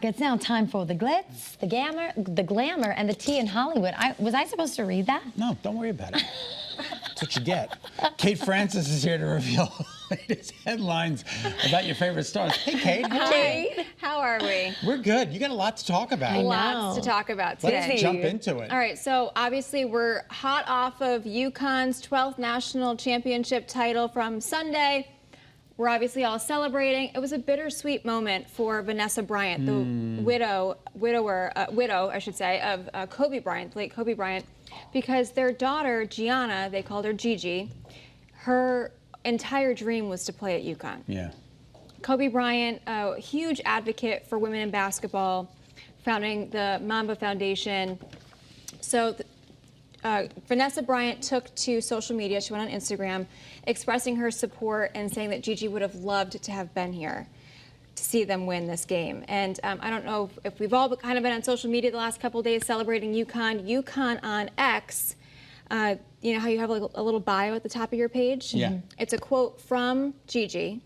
It's now time for the glitz, the glamour, and the tea in Hollywood. Was I supposed to read that? No, don't worry about it. That's what you get. Kate Francis is here to reveal the latest headlines about your favorite stars. Hey, Kate. Hi. How are we? We're good. You got a lot to talk about. Lots to talk about today. Let's jump into it. All right, so obviously we're hot off of UConn's 12th national championship title from Sunday. We're obviously all celebrating. It was a bittersweet moment for Vanessa Bryant, the widow, I should say, of Kobe Bryant, late Kobe Bryant, because their daughter, Gianna, they called her Gigi, her entire dream was to play at UConn. Yeah. Kobe Bryant, a huge advocate for women in basketball, founding the Mamba Foundation. So Vanessa Bryant took to social media, she went on Instagram, expressing her support and saying that Gigi would have loved to have been here to see them win this game. And I don't know if we've all kind of been on social media the last couple of days celebrating UConn. UConn on X, you know how you have like a little bio at the top of your page? Yeah. It's a quote from Gigi.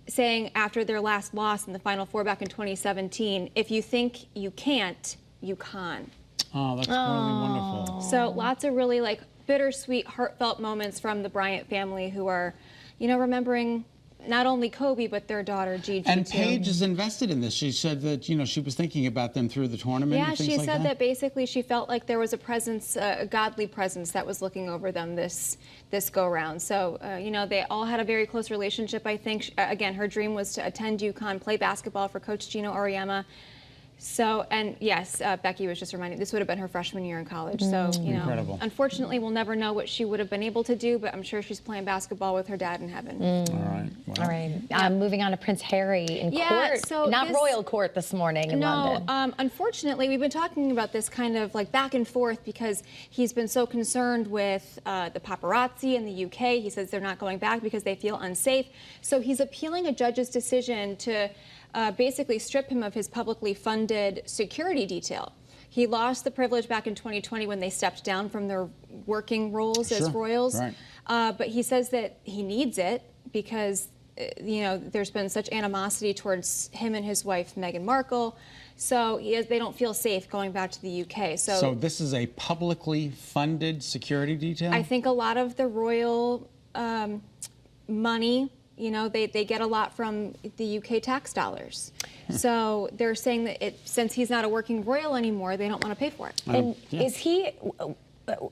Saying after their last loss in the Final Four back in 2017, if you think you can't, you can. Oh, that's really wonderful. So lots of really like bittersweet, heartfelt moments from the Bryant family who are, you know, remembering not only Kobe, but their daughter, Gigi, And too. Paige is invested in this. She said that, you know, she was thinking about them through the tournament Yeah, and things she like said that basically she felt like there was a presence, a godly presence that was looking over them this go-round. So, you know, they all had a very close relationship, I think. Again, her dream was to attend UConn, play basketball for Coach Gino Auriemma. So, and yes, Becky was just reminding, this would have been her freshman year in college. So, you know, Incredible. Unfortunately, we'll never know what she would have been able to do, but I'm sure she's playing basketball with her dad in heaven. All right. Well. All right. Moving on to Prince Harry in court. So not royal court this morning in London. No, unfortunately, we've been talking about this kind of like back and forth because he's been so concerned with the paparazzi in the UK. He says they're not going back because they feel unsafe. So he's appealing a judge's decision to basically strip him of his publicly funded security detail. He lost the privilege back in 2020 when they stepped down from their working roles as royals. Right. But he says that he needs it because, you know, there's been such animosity towards him and his wife, Meghan Markle. So they don't feel safe going back to the UK. So this is a publicly funded security detail? I think a lot of the royal money, you know, they get a lot from the UK tax dollars. So they're saying that since he's not a working royal anymore, they don't want to pay for it. And is he,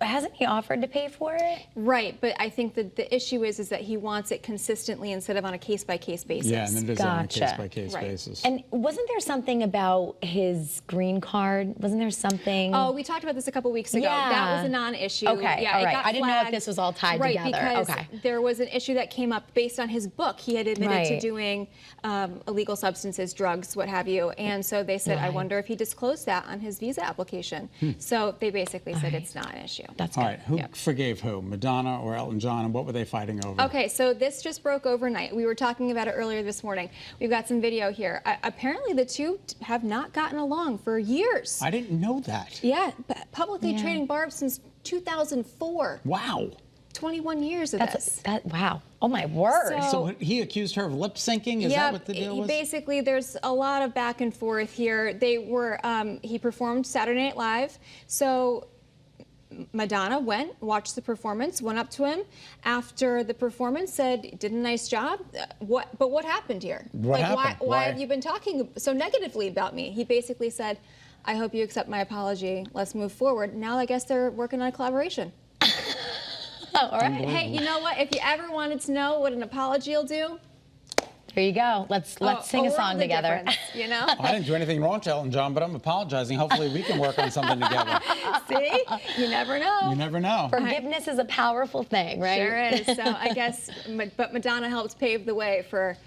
hasn't he offered to pay for it? Right, but I think that the issue is that he wants it consistently instead of on a case-by-case basis. Yeah, and it is on a case-by-case basis. And wasn't there something about his green card? Wasn't there something? Oh, we talked about this a couple weeks ago. Yeah. That was a non-issue. Okay, yeah, all right. It got I didn't know if flagged. this was all tied right, together. Because there was an issue that came up based on his book. He had admitted to doing illegal substances, drugs, what have you. And so they said, I wonder if he disclosed that on his visa application. So they basically said it's not an issue. That's all good. right. Who forgave who? Madonna or Elton John? And what were they fighting over? Okay, so this just broke overnight. We were talking about it earlier this morning. We've got some video here. Apparently the two have not gotten along for years. I didn't know that. Yeah, publicly trading barbs since 2004. Wow. 21 years of this. Wow. Oh, my word. So he accused her of lip syncing? Is that what the deal was? Basically, there's a lot of back and forth here. They were, he performed Saturday Night Live. So Madonna went, watched the performance, went up to him after the performance, said, did a nice job. But what happened here? What happened? Why have you been talking so negatively about me? He basically said, I hope you accept my apology. Let's move forward. Now I guess they're working on a collaboration. All right. Hey, you know what? If you ever wanted to know what an apology will do, there you go. Let's sing a song together. You know? I didn't do anything wrong to Elton John, but I'm apologizing. Hopefully we can work on something together. See? You never know. You never know. Forgiveness is a powerful thing, right? Sure is. So I guess, but Madonna helped pave the way for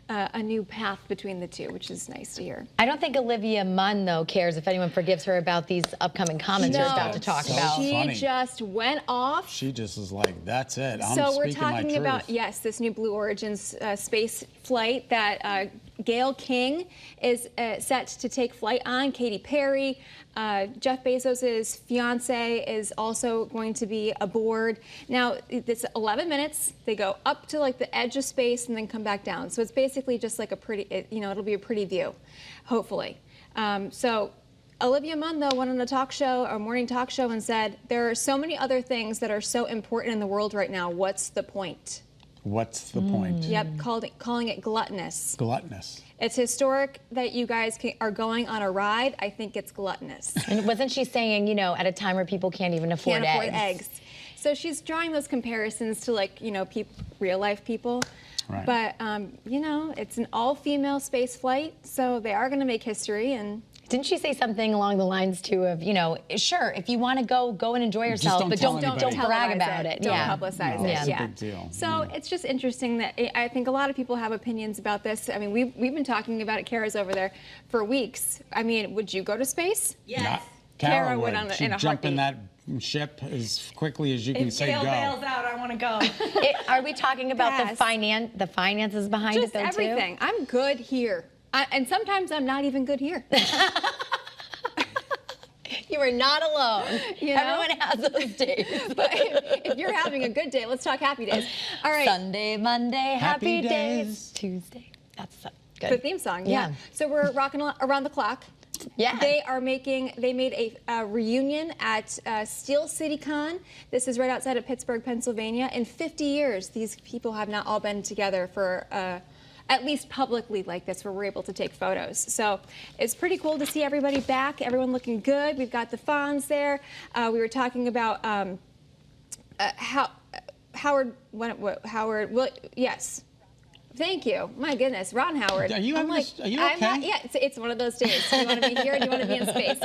a new path between the two, which is nice to hear. I don't think Olivia Munn, though, cares if anyone forgives her about these upcoming comments you're about to talk about. She just went off. She just is like, that's it. I'm so we're speaking my talking truth. about, yes, this new Blue Origin's space flight that Gayle King is set to take flight on. Katy Perry, Jeff Bezos's fiance is also going to be aboard. Now, it's 11 minutes. They go up to like the edge of space and then come back down. So it's basically just like a pretty, it'll be a pretty view, hopefully. So Olivia Munn, though, went on a talk show, a morning talk show, and said, there are so many other things that are so important in the world right now. What's the point? What's the point? Yep, calling it gluttonous. Gluttonous. It's historic that you guys are going on a ride. I think it's gluttonous. And wasn't she saying, at a time where people can't even afford eggs? So she's drawing those comparisons to like, real life people. Right. But, it's an all-female space flight, so they are going to make history. And didn't she say something along the lines too of, sure, if you want to go and enjoy yourself, but don't brag about it. Don't publicize it. It's a big deal. So it's just interesting that I think a lot of people have opinions about this. I mean, we've been talking about it. Kara's over there for weeks. I mean, would you go to space? Yes. Kara would would. in a jump in heartbeat. that ship as quickly as you can say Gayle go. bails out, I want to go. Are we talking about Yes. the finances behind Just it, though, everything. too? I'm good here. And sometimes I'm not even good here. You are not alone. You know? Everyone has those days. But if you're having a good day, let's talk happy days. All right. Sunday, Monday, happy days. Tuesday. That's good. The theme song, yeah. So we're rocking around the clock. Yeah. They made a reunion at Steel City Con. This is right outside of Pittsburgh, Pennsylvania. In 50 years, these people have not all been together for at least publicly like this, where we're able to take photos. So it's pretty cool to see everybody back, everyone looking good. We've got the Fonz there. We were talking about Howard, yes. Thank you. My goodness, Ron Howard. Are you okay? Yeah, it's one of those days. Do you want to be here or do you want to be in space?